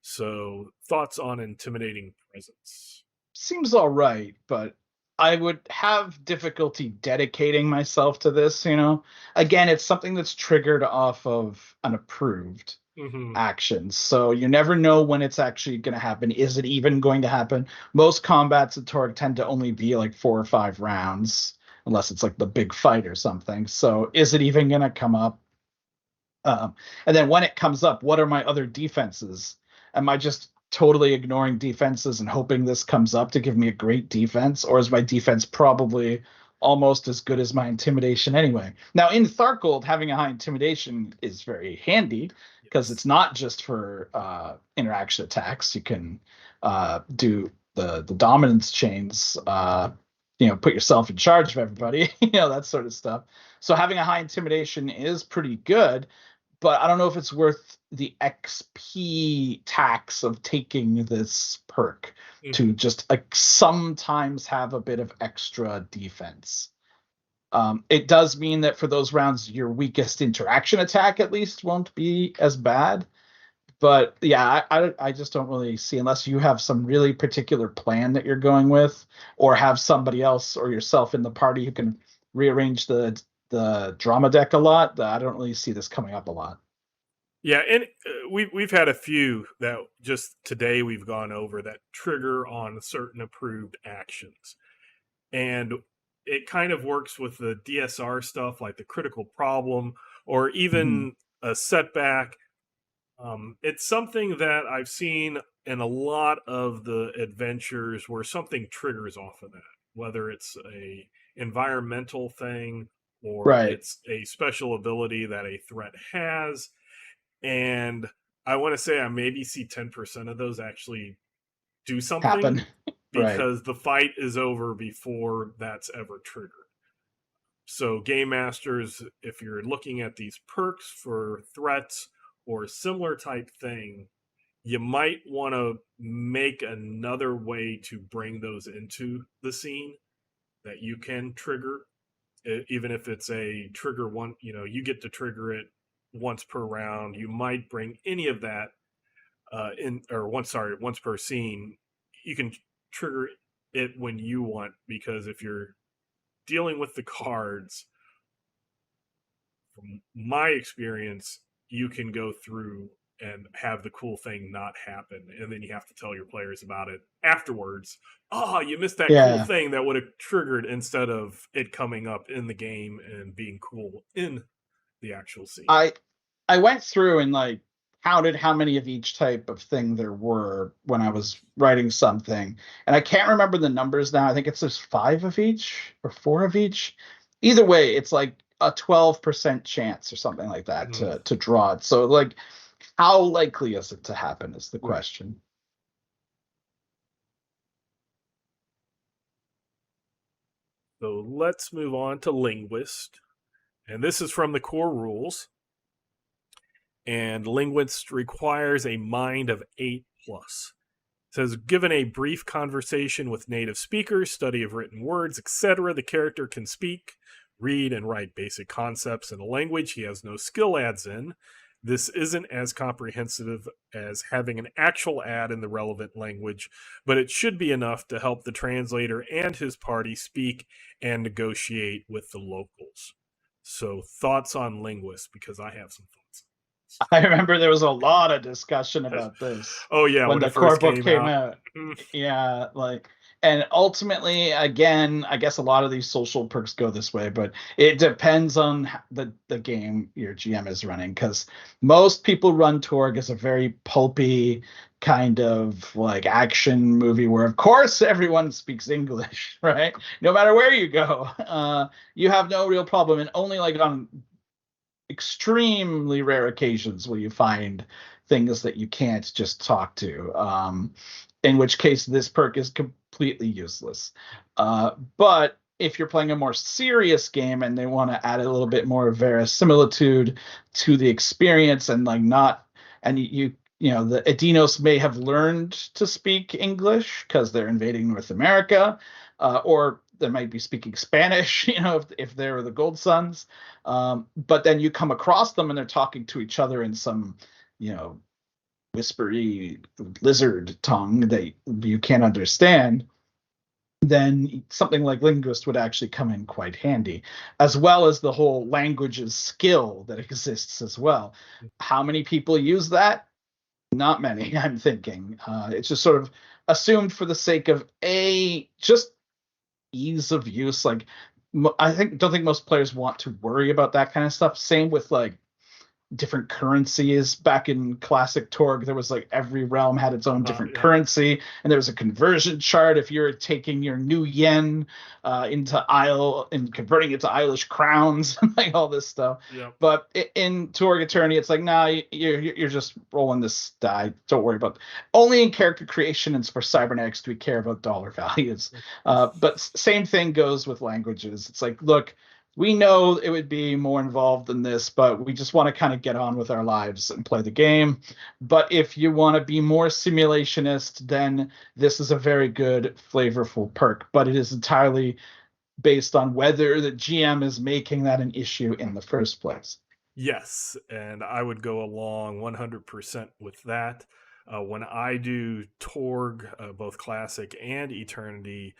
So, thoughts on Intimidating Presence? Seems all right, but I would have difficulty dedicating myself to this, Again, it's something that's triggered off of an approved action. So you never know when it's actually going to happen. Is it even going to happen? Most combats at Torg tend to only be like 4 or 5 rounds, unless it's like the big fight or something. So is it even going to come up? And then when it comes up, what are my other defenses? Am I just totally ignoring defenses and hoping this comes up to give me a great defense, or is my defense probably almost as good as my intimidation anyway? Now, in Thargold, having a high intimidation is very handy because Yes. it's not just for interaction attacks. You can do the dominance chains, put yourself in charge of everybody, that sort of stuff. So having a high intimidation is pretty good, but I don't know if it's worth the XP tax of taking this perk to Mhm. just sometimes have a bit of extra defense. It does mean that for those rounds, your weakest interaction attack at least won't be as bad. But yeah, I just don't really see, unless you have some really particular plan that you're going with, or have somebody else or yourself in the party who can rearrange the drama deck a lot. I don't really see this coming up a lot. Yeah, and we've had a few that just today we've gone over that trigger on certain approved actions, and it kind of works with the DSR stuff like the critical problem or Mhm. even a setback. It's something that I've seen in a lot of the adventures where something triggers off of that, whether it's a environmental thing or Right. it's a special ability that a threat has. And I want to say I maybe see 10% of those actually do something Happen. Right. because the fight is over before that's ever triggered. So, game masters, if you're looking at these perks for threats or similar type thing, you might want to make another way to bring those into the scene that you can trigger, even if it's a trigger one. You get to trigger it once per round. You might bring any of that in, or once per scene. You can trigger it when you want, because if you're dealing with the cards, from my experience, you can go through and have the cool thing not happen, and then you have to tell your players about it afterwards. Oh, you missed that cool Yeah. thing that would have triggered, instead of it coming up in the game and being cool in the actual scene. I I went through and like counted how many of each type of thing there were when I was writing something. And I can't remember the numbers now. I think it's just 5 of each or 4 of each. Either way, it's like a 12% chance or something like that Mhm. to draw it. So like how likely is it to happen is the Right. question. So let's move on to linguist, and this is from the core rules. And linguist requires a mind of 8 plus. It says, given a brief conversation with native speakers, study of written words, etc., the character can speak, read, and write basic concepts in a language he has no skill adds in. This isn't as comprehensive as having an actual ad in the relevant language, but it should be enough to help the translator and his party speak and negotiate with the locals. So, thoughts on linguists, because I have some thoughts. I remember there was a lot of discussion about this Oh yeah, when when the it core first book came came out. out. Yeah, like, and ultimately, again, I guess a lot of these social perks go this way, but it depends on the game your GM is running, because most people run Torg as a very pulpy kind of like action movie where, of course, everyone speaks English, right? No matter where you go, you have no real problem, and only like on extremely rare occasions will you find things that you can't just talk to, in which case this perk is completely useless. But if you're playing a more serious game and they want to add a little bit more verisimilitude to the experience, and like not, and the Adinos may have learned to speak English because they're invading North America, or they might be speaking Spanish, if they're the Gold Suns. But then you come across them and they're talking to each other in some, whispery lizard tongue that you can't understand. Then something like linguist would actually come in quite handy, as well as the whole languages skill that exists as well. How many people use that? Not many, I'm thinking. It's just sort of assumed for the sake of just ease of use. Like, don't think most players want to worry about that kind of stuff. Same with like different currencies. Back in classic Torg, there was like every realm had its own different Yeah. currency, and there was a conversion chart if you're taking your new yen into Isle and converting it to Eilish crowns and like all this stuff. Yep. But in Torg Eternity, it's like, nah, you're just rolling this die. Don't worry about it. Only in character creation and for cybernetics do we care about dollar values. But same thing goes with languages. It's like, look, we know it would be more involved than this, but we just want to kind of get on with our lives and play the game. But if you want to be more simulationist, then this is a very good, flavorful perk. But it is entirely based on whether the GM is making that an issue in the first place. Yes, and I would go along 100% with that. When I do Torg, both classic and Eternity,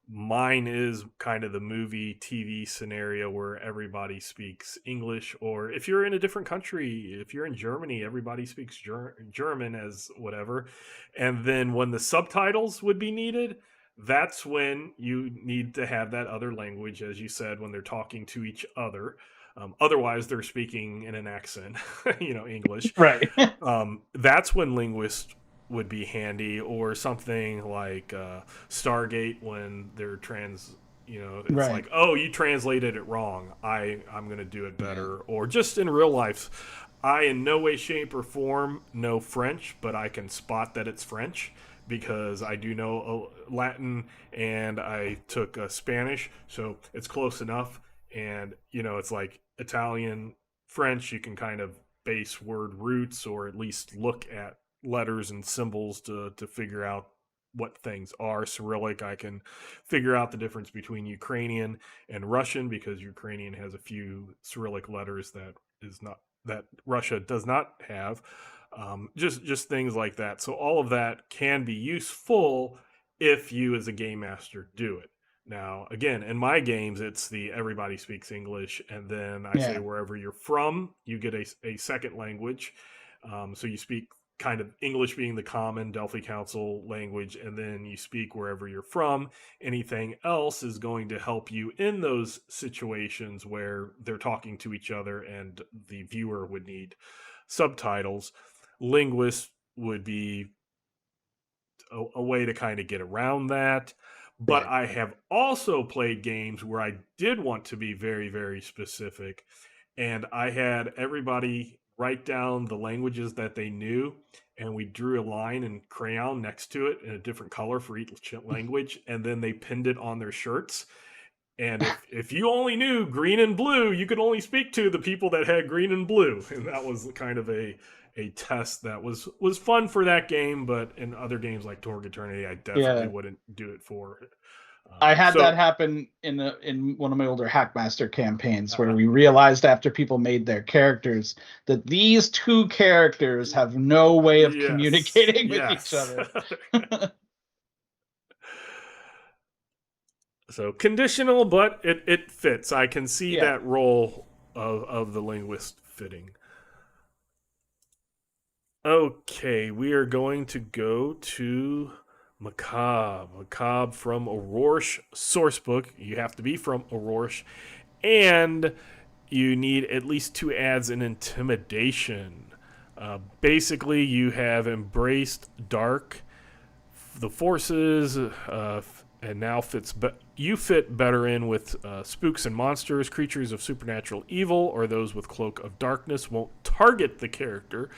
mine is kind of the movie TV scenario where everybody speaks English, or if you're in a different country, if you're in Germany, everybody speaks German as whatever. And then when the subtitles would be needed, that's when you need to have that other language, as you said, when they're talking to each other. Otherwise, they're speaking in an accent, English. Right. That's when linguists would be handy, or something like Stargate when they're it's Right. like, oh, you translated it wrong. I'm going to do it better. Yeah. Or just in real life, I in no way, shape, or form know French, but I can spot that it's French because I do know Latin and I took Spanish, so it's close enough. And it's like Italian, French, you can kind of base word roots or at least look at letters and symbols to figure out what things are. Cyrillic, I can figure out the difference between Ukrainian and Russian because Ukrainian has a few Cyrillic letters that Russia does not have. Just things like that. So all of that can be useful if you as a game master do it. Now, again, in my games, it's the everybody speaks English, and then I say wherever you're from, you get a second language. So you speak kind of English being the common Delphi Council language, and then you speak wherever you're from. Anything else is going to help you in those situations where they're talking to each other and the viewer would need subtitles. Linguists would be a way to kind of get around that. But I have also played games where I did want to be very, very specific. And I had everybody write down the languages that they knew. And we drew a line in crayon next to it in a different color for each language. And then they pinned it on their shirts. And if you only knew green and blue, you could only speak to the people that had green and blue. And that was kind of a test that was fun for that game, but in other games like Torg Eternity, I definitely wouldn't do it for. I had that happen in one of my older Hackmaster campaigns where we realized after people made their characters that these two characters have no way of communicating with each other. So conditional, but it fits. I can see that role of the linguist fitting. Okay, we are going to go to Macabre. Macabre from Aurorsh Sourcebook. You have to be from Aurorsh. And you need at least 2 adds in Intimidation. Basically, you have embraced dark, the forces, and now you fit better in with spooks and monsters. Creatures of supernatural evil or those with cloak of darkness won't target the character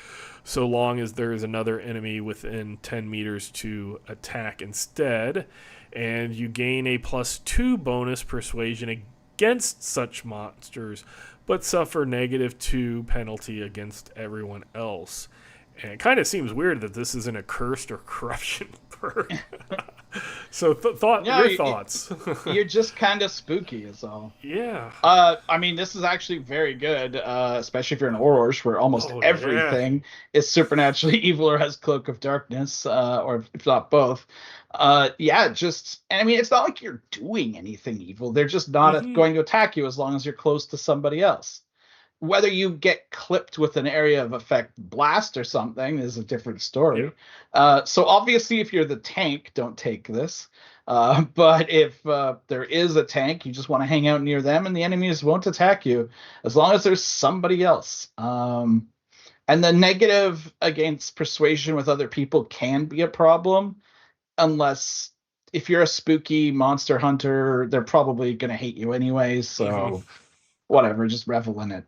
so long as there is another enemy within 10 meters to attack instead. And you gain a +2 bonus persuasion against such monsters, but suffer -2 penalty against everyone else. And it kind of seems weird that this isn't a cursed or corruption perk. So your thoughts? You're just kind of spooky is all. Yeah. I mean, this is actually very good, especially if you're an Aurorsh, where almost everything is supernaturally evil or has cloak of darkness, or if not both. I mean, it's not like you're doing anything evil. They're just not going to attack you as long as you're close to somebody else. Whether you get clipped with an area of effect blast or something is a different story. So obviously, if you're the tank, don't take this. But if there is a tank, you just want to hang out near them, and the enemies won't attack you as long as there's somebody else. And the negative against persuasion with other people can be a problem, unless if you're a spooky monster hunter, they're probably going to hate you anyways. Mhm. So whatever, just revel in it.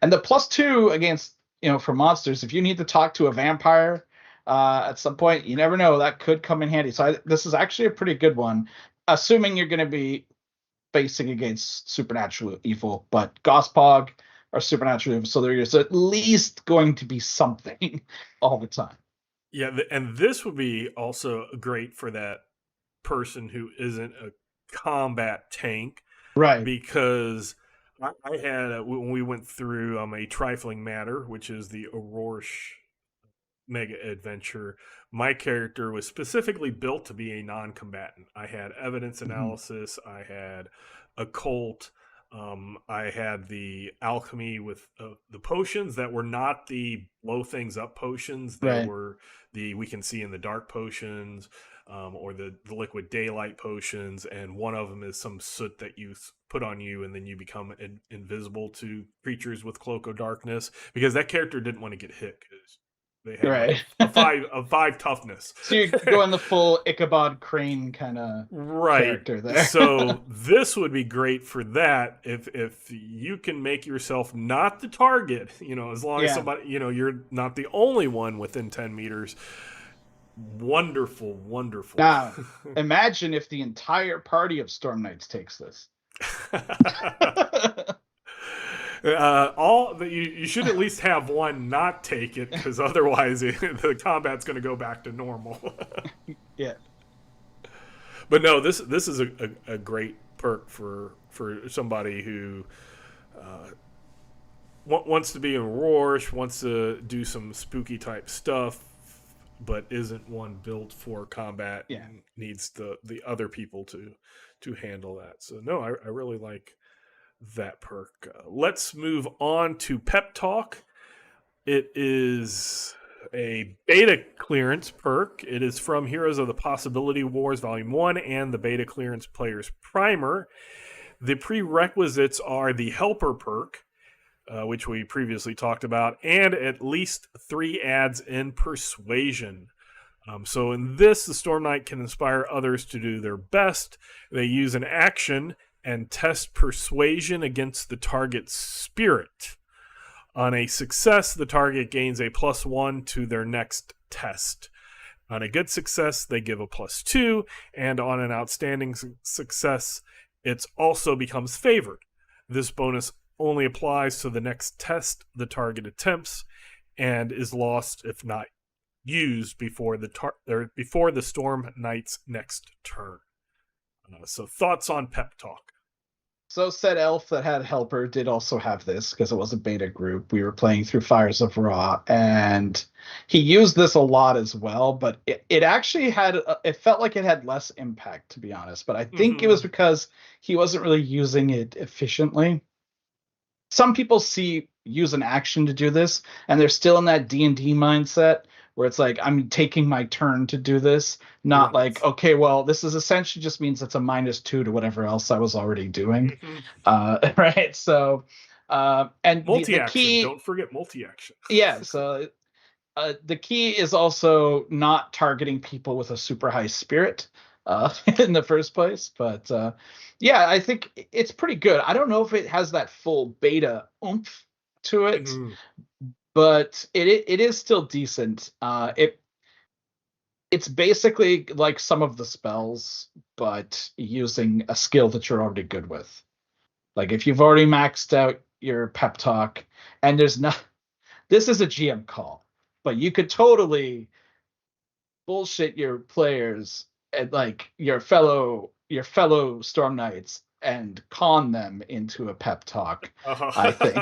And the +2 against, for monsters, if you need to talk to a vampire at some point, you never know, that could come in handy. So this is actually a pretty good one, assuming you're going to be facing against supernatural evil. But Gospog are supernatural evil, so there's at least going to be something all the time. Yeah, and this would be also great for that person who isn't a combat tank, Right. because I had when we went through a trifling matter, which is the Aurora mega adventure. My character was specifically built to be a non-combatant. I had evidence analysis. I had occult. I had the alchemy with the potions that were not the blow things up potions. They Right. were the we can see in the dark potions, or the liquid daylight potions. And one of them is some soot that you put on you, and then you become invisible to creatures with cloak of darkness. Because that character didn't want to get hit because they had like Right. a five toughness. So you're going the full Ichabod Crane kind of Right. character there. So this would be great for that if you can make yourself not the target, as long as somebody, you're not the only one within 10 meters. Wonderful, wonderful. Now, imagine if the entire party of Storm Knights takes this. You should at least have one not take it, because otherwise the combat's going to go back to normal. Yeah. But no, this is a great perk for somebody who wants to be in Rorsch, wants to do some spooky type stuff, but isn't one built for combat. Yeah. And needs the other people to handle that. So no, I really like that perk. Let's move on to Pep Talk. It is a beta clearance perk. It is from Heroes of the Possibility Wars Volume 1 and the beta clearance player's primer. The prerequisites are the helper perk, which we previously talked about, and at least 3 adds in persuasion. So in this, the Storm Knight can inspire others to do their best. They use an action and test persuasion against the target's spirit. On a success, the target gains a +1 to their next test. On a good success, they give a +2, and on an outstanding success, it also becomes favored. This bonus only applies to the next test the target attempts, and is lost if not used before the Storm Knight's next turn. So thoughts on Pep Talk? So said elf that had helper did also have this, because it was a beta group. We were playing through Fires of Ra, and he used this a lot as well, but it actually it felt like it had less impact, to be honest. But I think it was because he wasn't really using it efficiently. Some people use an action to do this, and they're still in that D&D mindset where it's like, I'm taking my turn to do this, not like, okay, well, this is essentially just means it's a -2 to whatever else I was already doing. Right. So and multi-action. the key, Don't forget multi-action. Yeah. So the key is also not targeting people with a super high spirit in the first place. But yeah, I think it's pretty good. I don't know if it has that full beta oomph to it, but it is still decent. It's basically like some of the spells, but using a skill that you're already good with. Like if you've already maxed out your Pep Talk, and this is a GM call, but you could totally bullshit your players and like your fellow Storm Knights and con them into a Pep Talk. I think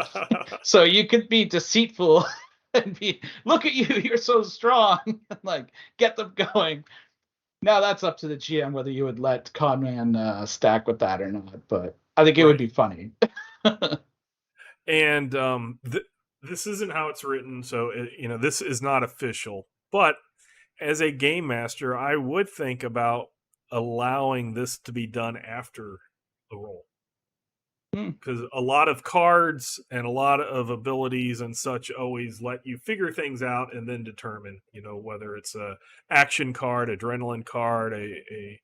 so. You could be deceitful and be, look at you, you're so strong, like get them going. Now that's up to the GM whether you would let Conman stack with that or not, but I think it would be funny. And this isn't how it's written, so this is not official. But as a game master, I would think about allowing this to be done after the roll. Hmm. Because a lot of cards and a lot of abilities and such always let you figure things out and then determine, whether it's a action card, adrenaline card, a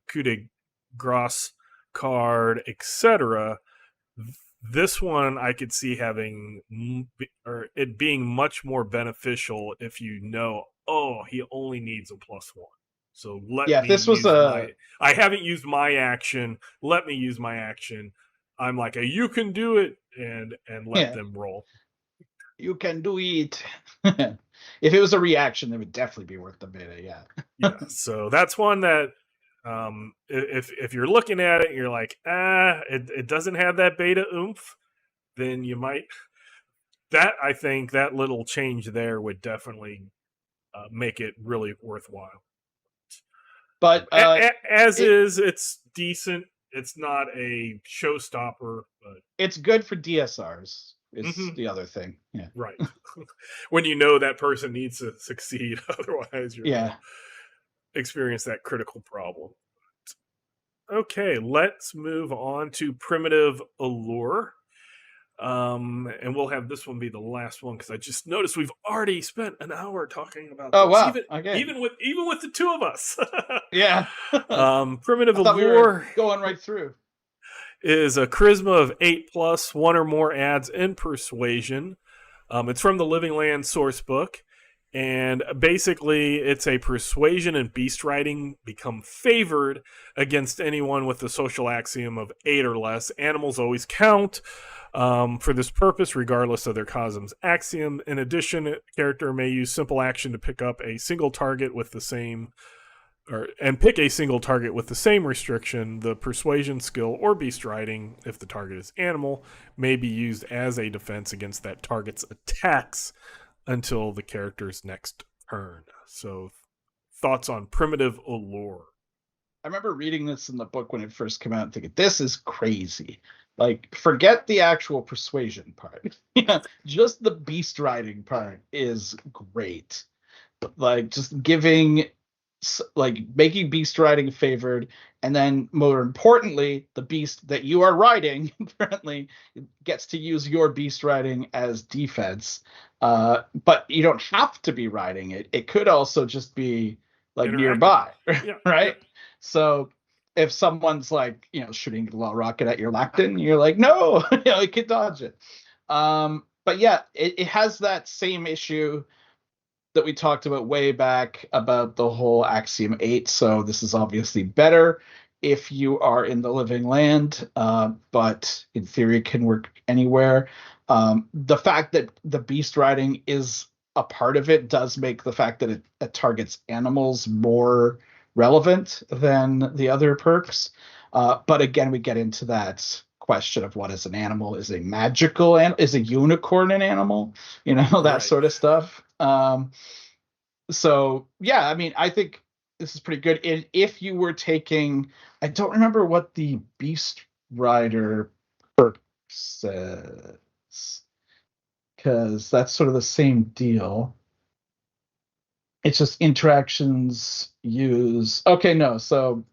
coup de grace card, etc. This one I could see having, or it being much more beneficial if he only needs a +1. So let Yeah, if me this was use I haven't used my action. Let me use my action. I'm like you can do it, and let them roll. You can do it. If it was a reaction, it would definitely be worth the beta. Yeah. Yeah. So that's one that, if you're looking at it, and you're like, it doesn't have that beta oomph, then you might. That I think that little change there would definitely make it really worthwhile. But it's decent. It's not a showstopper, but it's good for DSRs. Is the other thing. Yeah. Right. When that person needs to succeed, otherwise you're going to experience that critical problem. Okay, let's move on to primitive allure. And we'll have this one be the last one because I just noticed we've already spent an hour talking about this. Wow. Okay. Even with the two of us. Yeah. Primitive I thought allure we were going right through. Is a charisma of 8+, one or more adds in persuasion. It's from the Living Land source book. And basically, it's a persuasion and beast riding become favored against anyone with the social axiom of 8 or less. Animals always count for this purpose, regardless of their cosm's axiom. In addition, a character may use simple action to pick up a single target with the same, and pick a single target with the same restriction. The persuasion skill or beast riding, if the target is animal, may be used as a defense against that target's attacks until the character's next turn. So, thoughts on primitive allure? I remember reading this in the book when it first came out and thinking, this is crazy. Like, forget the actual persuasion part. Just the beast riding part is great. But, like, just making beast riding favored, and then more importantly, the beast that you are riding apparently gets to use your beast riding as defense. But you don't have to be riding it. It could also just be like nearby, right? Yeah. So if someone's like, shooting a little rocket at your Lactin, you're like, no, you can dodge it. But yeah, it has that same issue that we talked about way back about the whole Axiom 8. So this is obviously better if you are in the Living Land, but in theory can work anywhere. The fact that the beast riding is a part of it does make the fact that it targets animals more relevant than the other perks. But again, we get into that question of what is an animal. Is a magical animal? Is a unicorn an animal? That sort of stuff. So yeah, I mean, I think this is pretty good. And if you were taking, I don't remember what the Beast Rider perk says, because that's sort of the same deal. It's just interactions use. Okay, no. So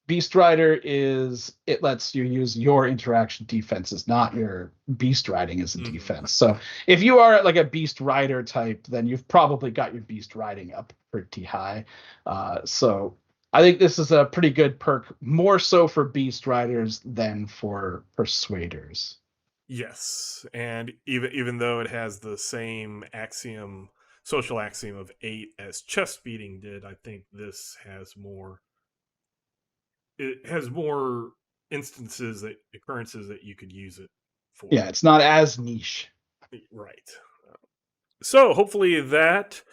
Beast Rider it lets you use your interaction defenses, not your beast riding as a defense. So if you are like a beast rider type, then you've probably got your beast riding up pretty high. So I think this is a pretty good perk, more so for beast riders than for persuaders. Yes, and even though it has the same social axiom of 8 as chest beating did, I think this has more. It has more occurrences that you could use it for. Yeah, it's not as niche. Right. So hopefully that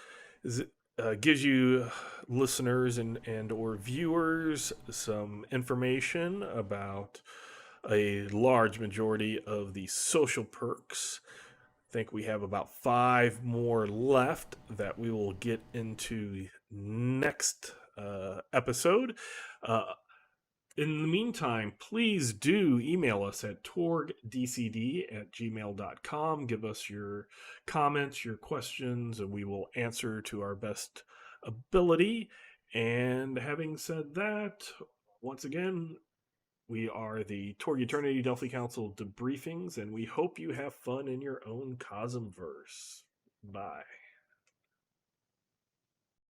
gives you listeners and or viewers some information about a large majority of the social perks. I think we have about 5 more left that we will get into next episode. In the meantime, please do email us at torgdcd@gmail.com. Give us your comments, your questions, and we will answer to our best ability. And having said that, once again, we are the Torg Eternity Delphi Council Debriefings, and we hope you have fun in your own Cosmverse. Bye.